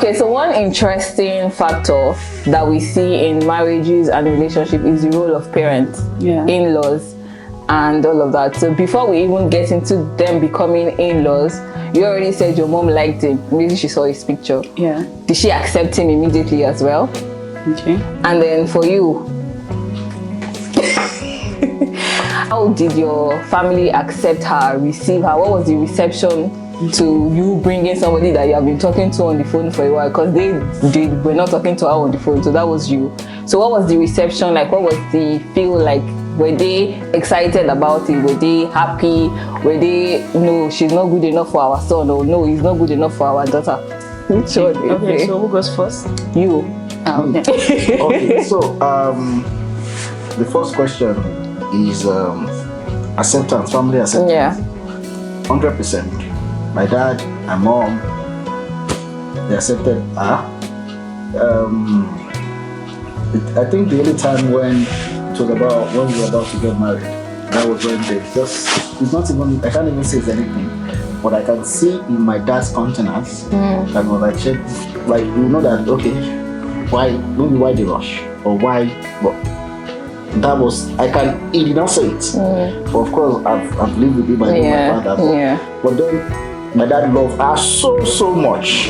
Okay, so one interesting factor that we see in marriages and relationship is the role of parents, in-laws, and all of that. So before we even get into them becoming in-laws, you already said your mom liked him. Maybe she saw his picture. Yeah. Did she accept him immediately as well? Okay. And then for you, how did your family accept her, receive her? What was the reception to you bringing somebody that you have been talking to on the phone for a while? Because they were not talking to her on the phone, so that was you. So what was the reception like? What was the feel like? Were they excited about it? Were they happy? Were they, no, she's not good enough for our son, or no, he's not good enough for our daughter? Which one? Okay, so who goes first? You. Okay. Okay, so the first question is acceptance, family acceptance. Yeah. 100%. My dad, my mom, they accepted her. I think the only time when it was about when we were about to get married, that was when they just, it's not even, I can't even say it's anything, but I can see in my dad's countenance that was like, you know that, okay, why the rush, or why, but that was, he did not say it. But of course, I've lived with him, I know my father. But then my dad loved her so much.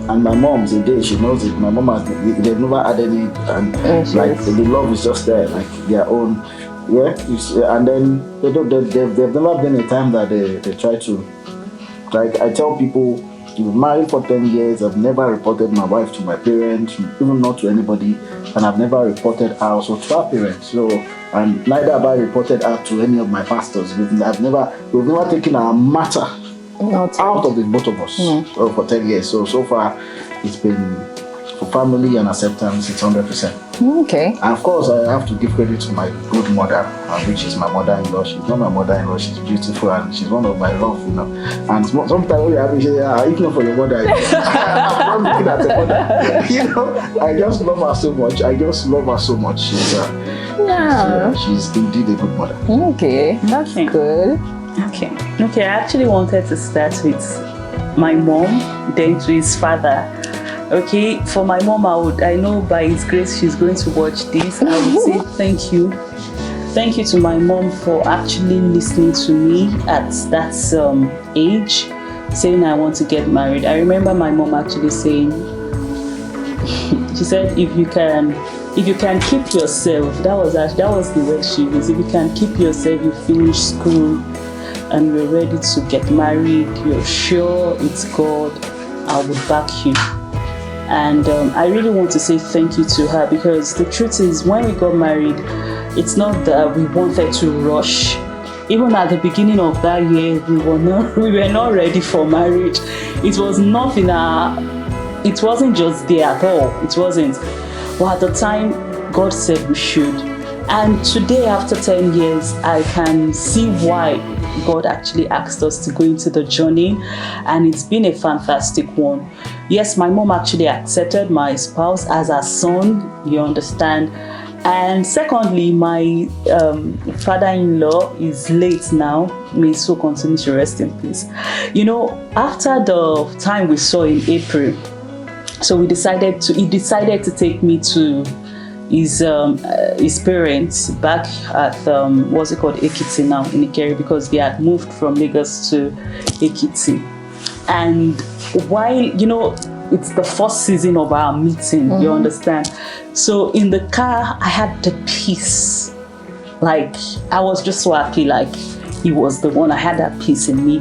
And my mom's a day, she knows it. My mom they've never had any, and like the love is just there, like their own. And then they've never been a time that they try to, like I tell people, you've married for 10 years, I've never reported my wife to my parents, even not to anybody, and I've never reported her also to our parents. So, and neither have I reported her to any of my pastors. We've never taken our matter out of the both of us for 10 years. So far, it's been, for family and acceptance, it's 100%. Okay. And of course, I have to give credit to my good mother, which is my mother-in-law. She's not my mother-in-law, she's beautiful, and she's one of my love, you know. And sometimes when you have me say, if not for your mother, I'm not looking at the mother. You know, I just love her so much. She's indeed a good mother. Okay, that's good. Okay, I actually wanted to start with my mom, then to his father. Okay, for my mom, I know by his grace she's going to watch this. I would say thank you to my mom for actually listening to me at that age, saying I want to get married. I remember my mom actually saying, she said, if you can keep yourself, that was the word she used. If you can keep yourself, you finish school, and you're ready to get married, you're sure it's God, I would back you. And I really want to say thank you to her, because the truth is, when we got married, it's not that we wanted to rush. Even at the beginning of that year, we were not ready for marriage. It was not it wasn't just there at all. It wasn't. But at the time, God said we should. And today, after 10 years, I can see why God actually asked us to go into the journey, and it's been a fantastic one. Yes, my mom actually accepted my spouse as her son, you understand. And secondly, my father-in-law is late now. May his soul continue to rest in peace. You know, after the time we saw in April, so he decided to take me to his parents back at what's it called, Ekiti now, in Ikere, because they had moved from Lagos to Ekiti. And while, you know, it's the first season of our meeting, you understand? So in the car, I had the peace. Like, I was just so happy, like he was the one. I had that peace in me.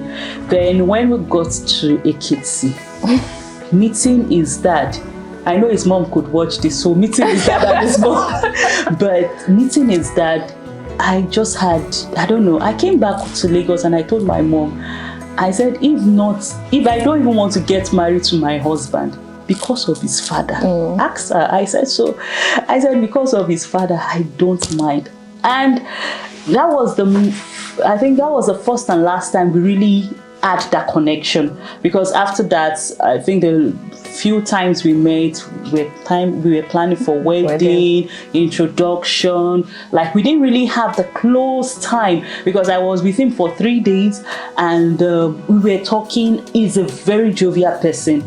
Then when we got to Ekiti, meeting is that, I know his mom could watch this, so meeting is that at his mom. But meeting is that I just had, I don't know, I came back to Lagos and I told my mom, I said, if I don't even want to get married to my husband because of his father, ask her. I said, because of his father, I don't mind. And that was I think that was the first and last time we really had that connection, because after that, I think the few times we met, we were planning for wedding, introduction. Like, we didn't really have the close time, because I was with him for 3 days and we were talking. He's a very jovial person.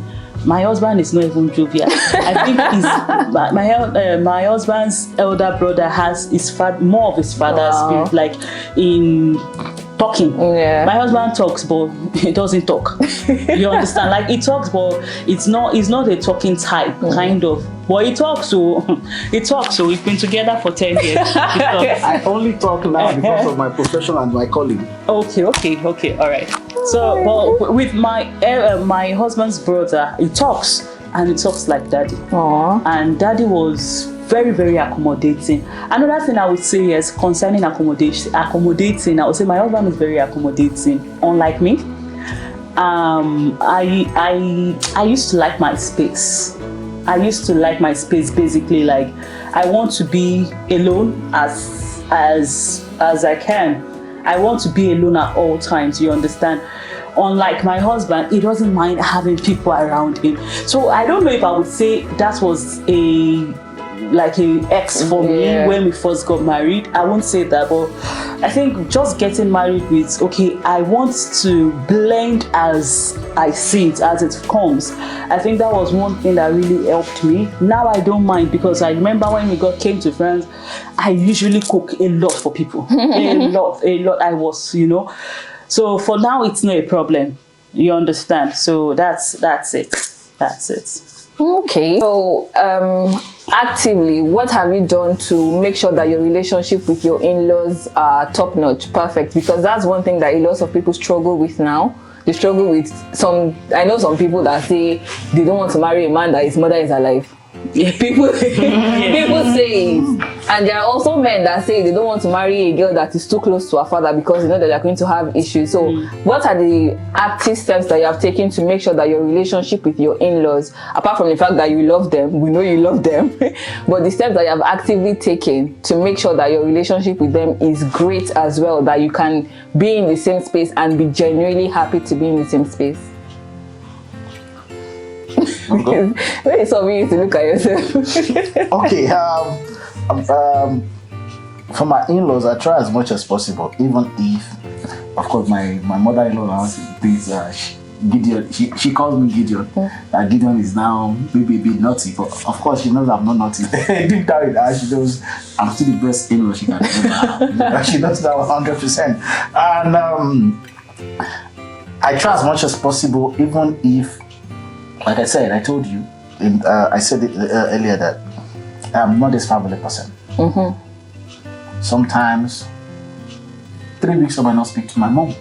my husband is not even jovial. I think my husband's elder brother has more of his father's spirit, like in talking. Yeah. My husband talks, but he doesn't talk. You understand? Like he talks, but he's not a talking type, kind of. But he talks, so we've been together for 10 years. I only talk now because of my profession and my calling. Okay, all right. So, well, with my husband's brother, he talks, and he talks like daddy. Aww. And daddy was very, very accommodating. Another thing I would say is concerning accommodating, I would say my husband is very accommodating, unlike me. I used to like my space. Basically, like I want to be alone as I can. I want to be alone at all times, you understand? Unlike my husband, he doesn't mind having people around him. So I don't know if I would say that was a ex for me when we first got married. I won't say that, but I think just getting married with, okay, I want to blend as I see it, as it comes. I think that was one thing that really helped me. Now I don't mind, because I remember when we came to France, I usually cook a lot for people. a lot. I was, So for now, it's not a problem. You understand? So that's it. Okay. So, actively, what have you done to make sure that your relationship with your in-laws are top-notch, perfect? Because that's one thing that a lot of people struggle with now. They struggle with I know some people that say they don't want to marry a man that his mother is alive. People say it. And there are also men that say they don't want to marry a girl that is too close to her father because they know that they're going to have issues. So what are the active steps that you have taken to make sure that your relationship with your in-laws, apart from the fact that you love them, we know you love them, but the steps that you have actively taken to make sure that your relationship with them is great as well, that you can be in the same space and be genuinely happy to be in the same space? When it's obvious to look at yourself. Okay, for my in-laws, I try as much as possible, even if, of course, my mother-in-law thinks Gideon. She calls me Gideon. That Gideon is now maybe a bit naughty, but of course she knows I'm not naughty. Deep down in her, she knows I'm still the best in-law she can ever have. She knows that 100%. And I try as much as possible, even if, like I said, I told you, I said it earlier that I'm not this family person. Sometimes 3 weeks I might not speak to my mom.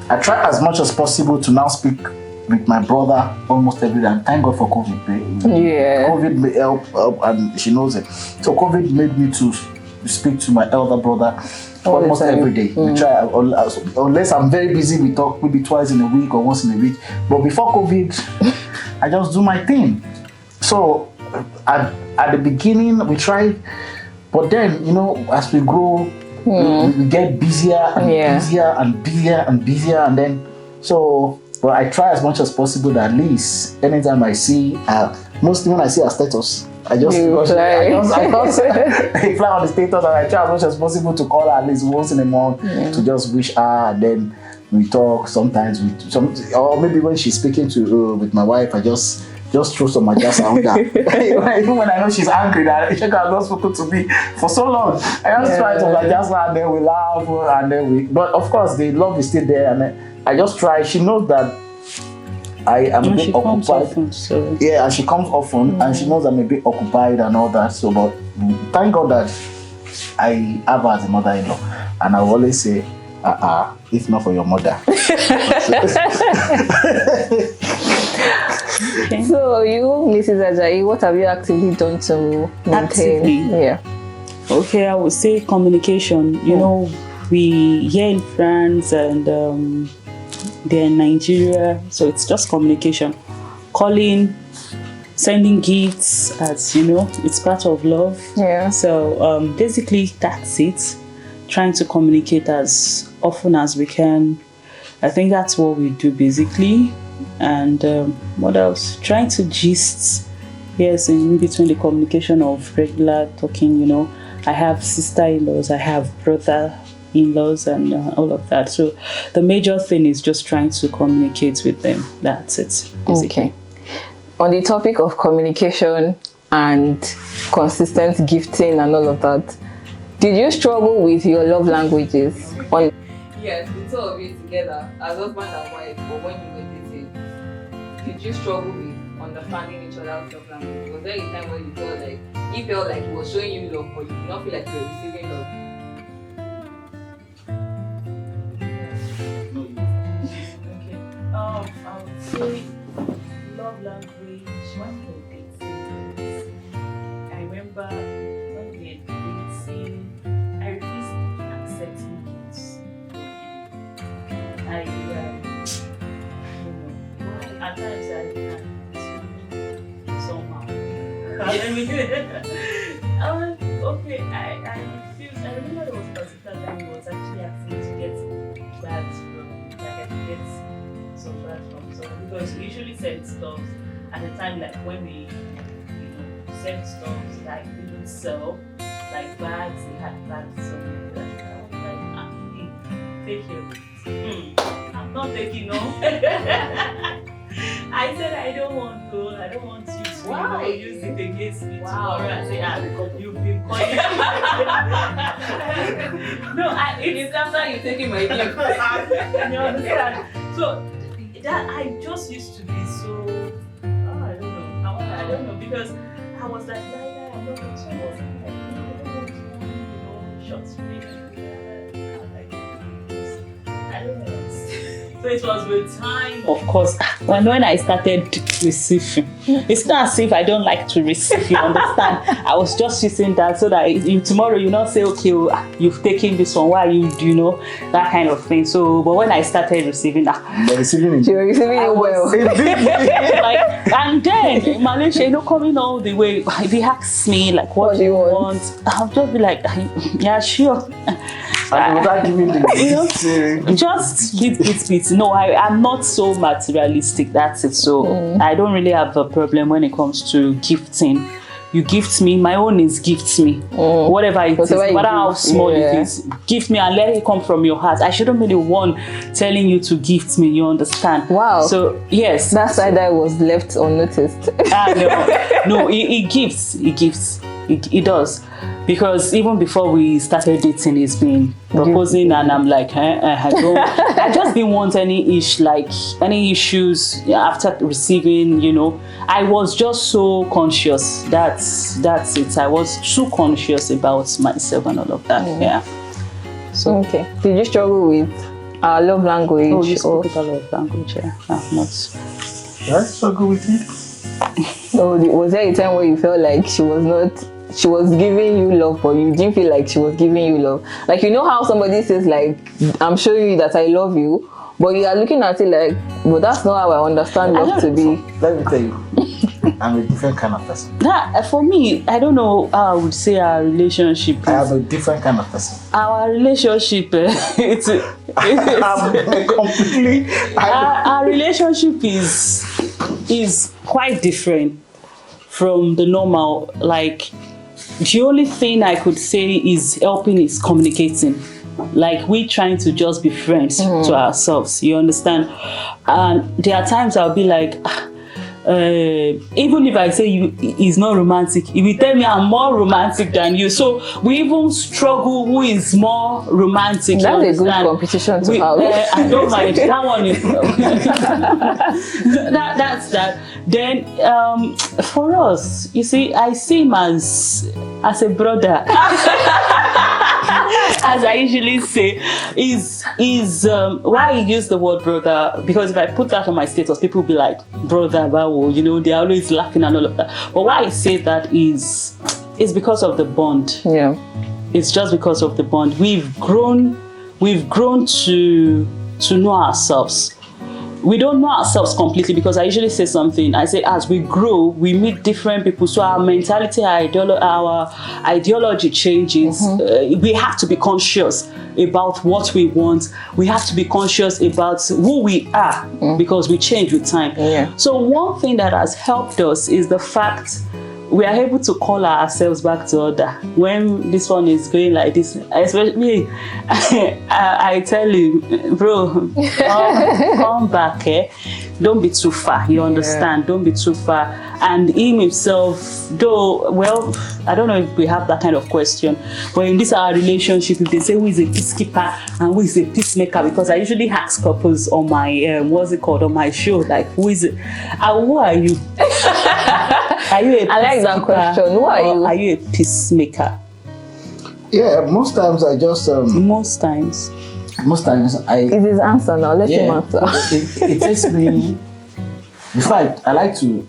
I try as much as possible to now speak with my brother almost every day. And thank God for COVID. Yeah. COVID may help, and she knows it. So COVID made me to speak to my elder brother almost every day. We try, unless I'm very busy, we talk maybe twice in a week or once in a week. But before COVID, I just do my thing. So at the beginning, we try, but then, as we grow, we get busier and busier and busier and busier, and then but I try as much as possible that at least anytime I see mostly when I see her status, I just reply on the status, and I try as much as possible to call her at least once in a month to just wish her, and then we talk. Sometimes or maybe when she's speaking to with my wife, I just throw some adjust around her. Even when I know she's angry that she has not spoken to me for so long, I just try to adjust her, and then we laugh, and then but of course the love is still there, and then I just try. She knows that I am a bit occupied. Often, so. Yeah, and she comes often, and she knows I'm a bit occupied and all that. So, but thank God that I have her as a mother-in-law, and I will always say, if not for your mother. Okay. So you, Mrs. Ajayi, what have you actively done to maintain? Yeah. Okay, I would say communication. You know, we here in France and they're in Nigeria, so it's just communication. Calling, sending gifts, as you know, it's part of love. Yeah. So basically, that's it. Trying to communicate as often as we can. I think that's what we do basically. And what else? Trying to gist, yes, in between the communication of regular talking. I have sister-in-laws, I have brother-in-laws, and all of that. So the major thing is just trying to communicate with them. That's it, basically. Okay. on the topic of communication and consistent gifting and all of that, did you struggle with your love languages? Yes, the two of you together as husband and wife, or when you were dating, did you struggle with understanding each other's love language? Was there a time where you felt like he was showing you love, but you did not feel like you were receiving love? Okay. I would say love language when we were dating. I remember when we were dating, I refused accepting gifts. I don't know. At times I somehow. I was okay. I refused. I remember there was a particular time he was actually asking to get bags from, like I could get some bags from someone, because we usually send stuff at the time, like when we, send stuff like we don't sell, like bags. They had bags somewhere. I was like, take care of it. I'm not taking no. I said I don't want to you to use it against me tomorrow and say, you've been calling. No, it's after you taking my gift. You understand? So that I just used to be so, I don't know, because I was like, I'm not going to short speech. I don't know. So it was with time. Of course, when I started receiving, it's not as if I don't like to receive, you understand? I was just using that so that tomorrow you not say, okay, you've taken this one, why you that kind of thing. So, but when I started receiving that, you're receiving it well. And then Malaysia, coming all the way, if he asks me like, what do you want? I'll just be like, yeah, sure. Just bits. No, I'm not so materialistic. That's it. So I don't really have a problem when it comes to gifting. You gift me, my own is gift me. Whatever it is, no matter how small it is, gift me and let it come from your heart. I shouldn't be the one telling you to gift me, you understand? Wow. So yes. That side I was left unnoticed. No, it gives. It does. Because even before we started dating, he's been proposing, and I'm like, I just didn't want any issues after receiving, I was just so conscious. That's it. I was too conscious about myself and all of that. Yeah. So okay. Did you struggle with love language? Oh, you spoke about love language, yeah. No, not. Did I struggle with it? No, was there a time where you felt like she was giving you love, but you didn't feel like she was giving you love? Like, how somebody says, like, I'm showing you that I love you, but you are looking at it like, well, that's not how I understand love to be. Let me tell you, I'm a different kind of person. For me, I don't know how I would say our relationship is. I am a different kind of person. Our relationship, our relationship is quite different from the normal. Like, the only thing I could say is helping is communicating. Like, we trying to just be friends to ourselves, you understand? And there are times I'll be like, even if I say he's not romantic, he will tell me I'm more romantic than you. So we even struggle who is more romantic. That's a good competition to have. I don't mind. That one is that's that. Then for us, you see, I see him as a brother. As I usually say, is why I use the word brother, because if I put that on my status, people will be like, brother, wow, they're always laughing and all of that. But why I say that is because of the bond. Yeah. It's just because of the bond. We've grown to know ourselves. We don't know ourselves completely, because I usually say something. I say, as we grow, we meet different people. So our mentality, our ideology changes. We have to be conscious about what we want. We have to be conscious about who we are, because we change with time. Yeah. So one thing that has helped us is the fact we are able to call ourselves back to order when this one is going like this. Especially me, I tell you, bro, come back, eh? Don't be too far. You understand? Don't be too far. And him himself, though, well, I don't know if we have that kind of question, but in this our relationship, if they say who is a peacekeeper and who is a peacemaker, because I usually ask couples on my what's it called, on my show, like who is it? Who are you? Are you a peacemaker? I like that question. Who are you? Are you a peacemaker? Yeah, most times I just Most times I Is his answer now? Let him answer. it takes me before I like to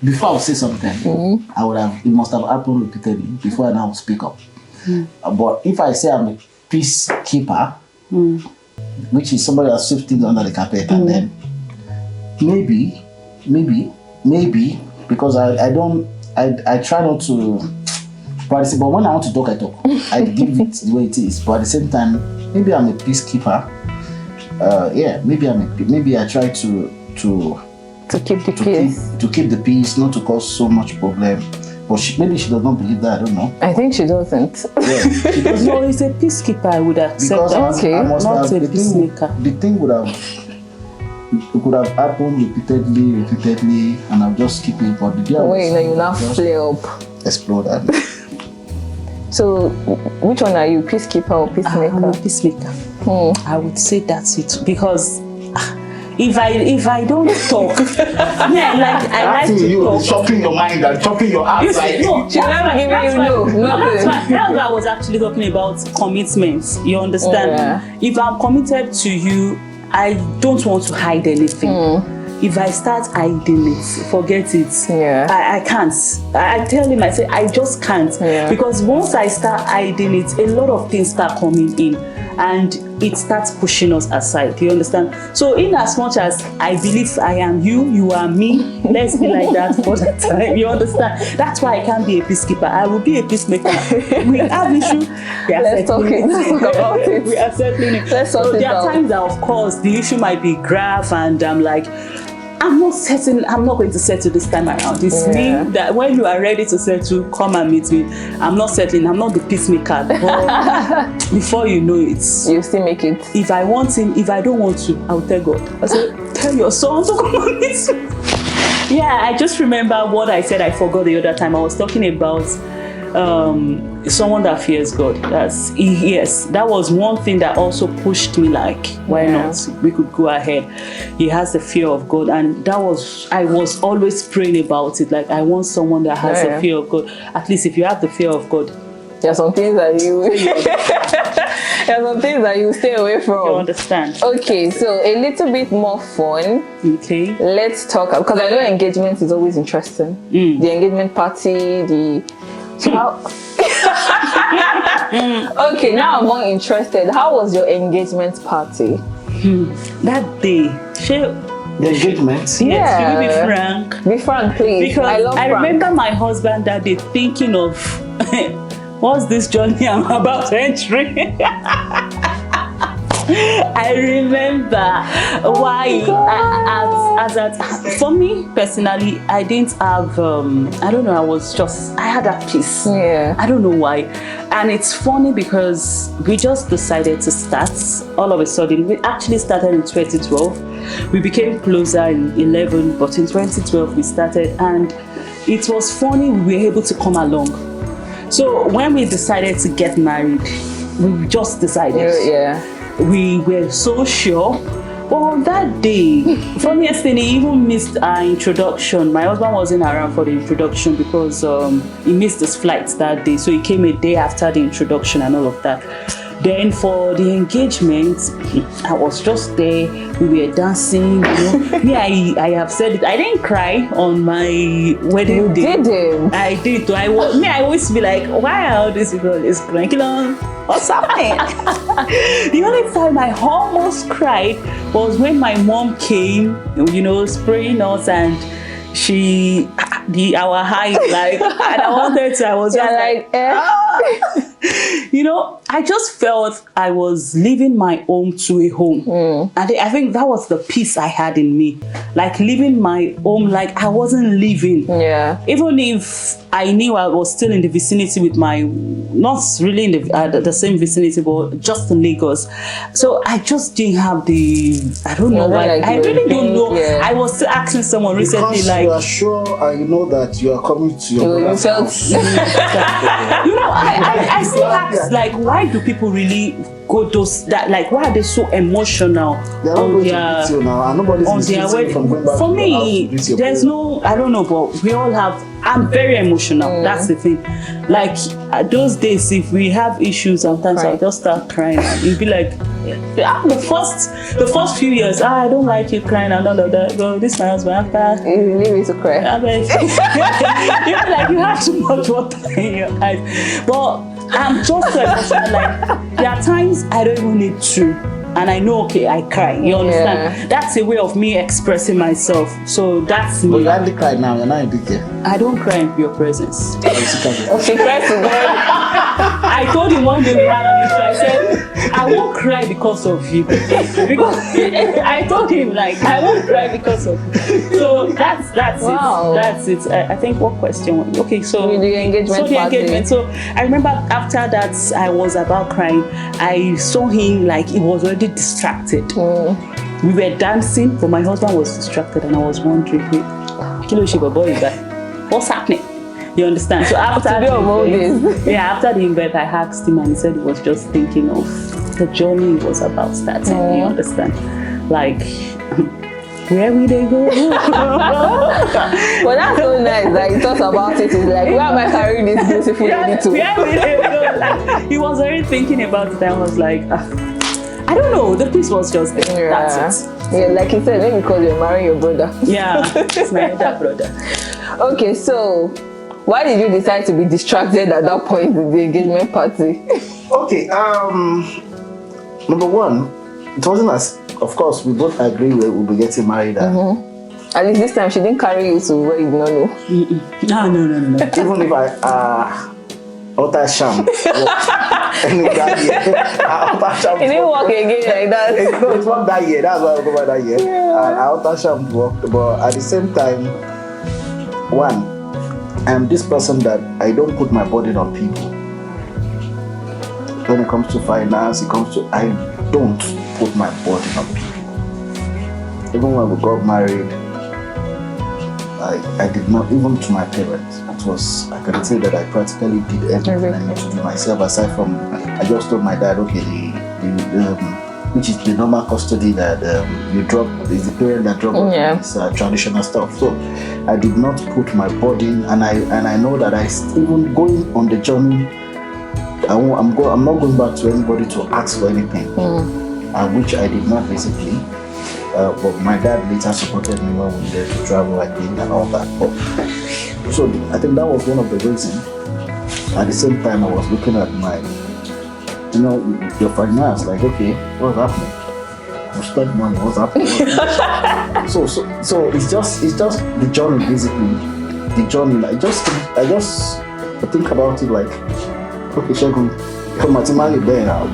before I say something, I would have, it must have happened repeatedly before I now speak up. But if I say I'm a peacekeeper, which is somebody that sweeps things under the carpet, and then maybe, because I try not to practice it, but when I want to talk, I talk. I give it the way it is. But at the same time, maybe I'm a peacekeeper. Maybe I try to keep the peace. To keep the peace, not to cause so much problem. But maybe she does not believe that. I don't know. I think she doesn't. Yeah, she doesn't. No, he's a peacekeeper. I would accept Because that. Okay. I must Not have, a peacemaker. the thing could have happened repeatedly, and I'll just keep it. But the day Wait, now you now just flare up. explode. And So, which one are you, peacekeeper or peacemaker? I'm a peacemaker. I would say that's it, because if I don't talk, I like to talk. chopping your mind and chopping your heart. No, She's never giving you no, nothing. that's why I was actually talking about commitment. You understand? Yeah. If I'm committed to you, I don't want to hide anything. If I start hiding it, forget it. Yeah. I can't. I tell him, I say, I just can't. Yeah. Because once I start hiding it, a lot of things start coming in. And it starts pushing us aside. You understand? So in as much as I believe I am you, you are me, let's be like that for the time. You understand? That's why I can't be a peacekeeper. I will be a peacemaker. We have issue. Let's talk about it. We are settling it. Let's sort so it there out. are times that, of course, the issue might be grave, and I'm like, I'm not going to settle this time around. It's me that when you are ready to settle, come and meet me. I'm not settling. I'm not the peacemaker. But before you know it, You still make it. if I want him, if I don't want to, I'll tell God. I say, tell your son to come and meet me. Yeah, I just remember what I said. I forgot the other time. I was talking about someone that fears God. Yes, that was one thing that also pushed me, like, why not? We could go ahead. He has the fear of God, and I was always praying about it. Like, I want someone that has the fear of God. At least if you have the fear of God, There are some things that you stay away from. you understand. Okay, so a little bit more fun. Okay. Let's talk, because I know engagement is always interesting. The engagement party, Okay, now I'm more interested. How was your engagement party? That day, the engagement. yes, should we be frank? Be frank, please. Because I love frank. remember my husband that day thinking of what's this journey I'm about to enter. I remember why for me personally, I didn't have I don't know, I had that peace. Yeah. I don't know why. And it's funny because we just decided to start all of a sudden. We actually started in 2012. We became closer in 11, but in 2012 we started, and it was funny, we were able to come along. So when we decided to get married, we just decided. Yeah. We were so sure. Well, that day, funniest thing, he even missed our introduction. My husband wasn't around for the introduction because he missed his flight that day. So he came a day after the introduction and all of that. Then for the engagement, I was just there. We were dancing. You know. Me, I have said it. I didn't cry on my wedding day. You didn't? I did. I always be like, why are all these people is cranking? What's happening? The only time I almost cried was when my mom came, you know, spraying us, and our height, like, and I wanted to, I was just like you know, I just felt I was leaving my home to a home. And I think that was the peace I had in me. Like leaving my home, like I wasn't leaving. Yeah. Even if I knew I was still in the vicinity with my, not really in the same vicinity, but just in Lagos. So I just didn't have the, I don't know, like I really don't know. Yeah. I was still asking someone recently, Because like, you are sure and you know that you are coming to your You brother's felt house. you know, I still ask, like, why do people really go those, that, like, why are they so emotional They are not on going their, to beat you now, and nobody's on their restricting you from going back for to your house me, to beat your there's parents. no, I don't know, but we all have, I'm very emotional. That's the thing. Like those days, if we have issues, sometimes I'll just start crying. You'll be like, the first few years, I don't like you crying and all of that. Well, this is my husband. After you leave me to cry. I'm like, you feel like you have too much water in your eyes. But I'm just so emotional. Like there are times I don't even need to. And I know, okay, I cry. You understand? Yeah. That's a way of me expressing myself. So that's But me. you hardly cry now, you're not in big care. I don't cry in your presence. She cries to God. I told him one day we had an issue. I said, I won't cry because of you. Because I told him, like, I won't cry because of you. So that's Wow. it. That's it. I think what question? Okay, so The engagement So the party. engagement. So I remember after that, I was about crying. I saw him like he was already distracted. We were dancing, but my husband was distracted, and I was wondering, Kilo Shiba boy, what's happening? You understand? So after after the event, I asked him, and he said he was just thinking of the journey he was about starting. You understand? Like, where will they go? But that's so nice that he talks about it. He's like, where am I carrying this beautiful lady to? Where will they go? Like, he was already thinking about it. I was like, I don't know. The piece was just there. That's it. Yeah, like he said, maybe because you're marrying your brother. Yeah, it's my elder brother. Okay, so why did you decide to be distracted at that point in the engagement party? Okay, number one, it wasn't as, of course, we both agree we'll be getting married. At least this time she didn't carry you to where you did not know. No. Even if I alter sham that year, alter sham. It didn't work again like that. It's not that year. That's why I go by that year. Yeah. And alter sham worked, but at the same time, one, I'm this person that I don't put my burden on people. When it comes to finance, I don't put my burden on people. Even when we got married, I did not, even to my parents. It was, I can say that I practically did everything I need to do myself, aside from, I just told my dad, okay, which is the normal custody that you drop, is the parent that drop this traditional stuff. So I did not put my burden, and I know that even going on the journey, I'm not going back to anybody to ask for anything, which I did not basically. But my dad later supported me when we were to travel again and all that. So I think that was one of the reasons. At the same time, I was looking at my, your finance, like, okay, what's happening? You spend money, what's happening? So it's just the journey, basically. The journey. I just think about it like, okay, Shegun, come on, Timali there now.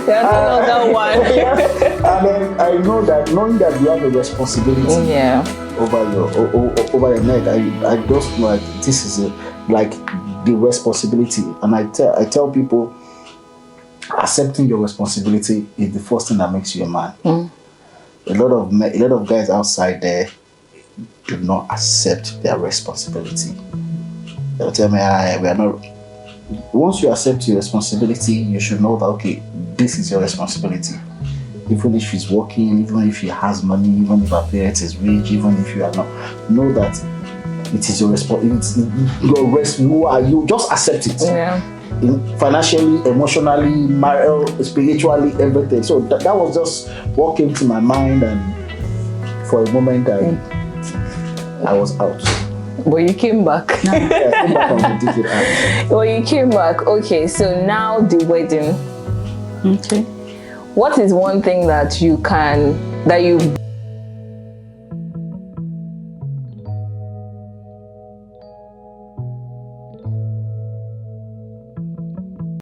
That one. And then I know that, knowing that you have a responsibility over your neck, I just know like this is like the responsibility, and I tell people, accepting your responsibility is the first thing that makes you a man. A lot of guys outside there do not accept their responsibility. They'll tell me, we are not. Once you accept your responsibility, you should know that, okay, this is your responsibility. Even if she's working, even if she has money, even if her parents is rich, even if you are not, know that it is your responsibility. You just accept it. Yeah. Financially, emotionally, marital, spiritually, everything. So that was just what came to my mind, and for a moment I was out. But you came back. Yeah, I came back on the digital app. Well, you came back. Okay, so now the wedding. Okay. What is one thing that you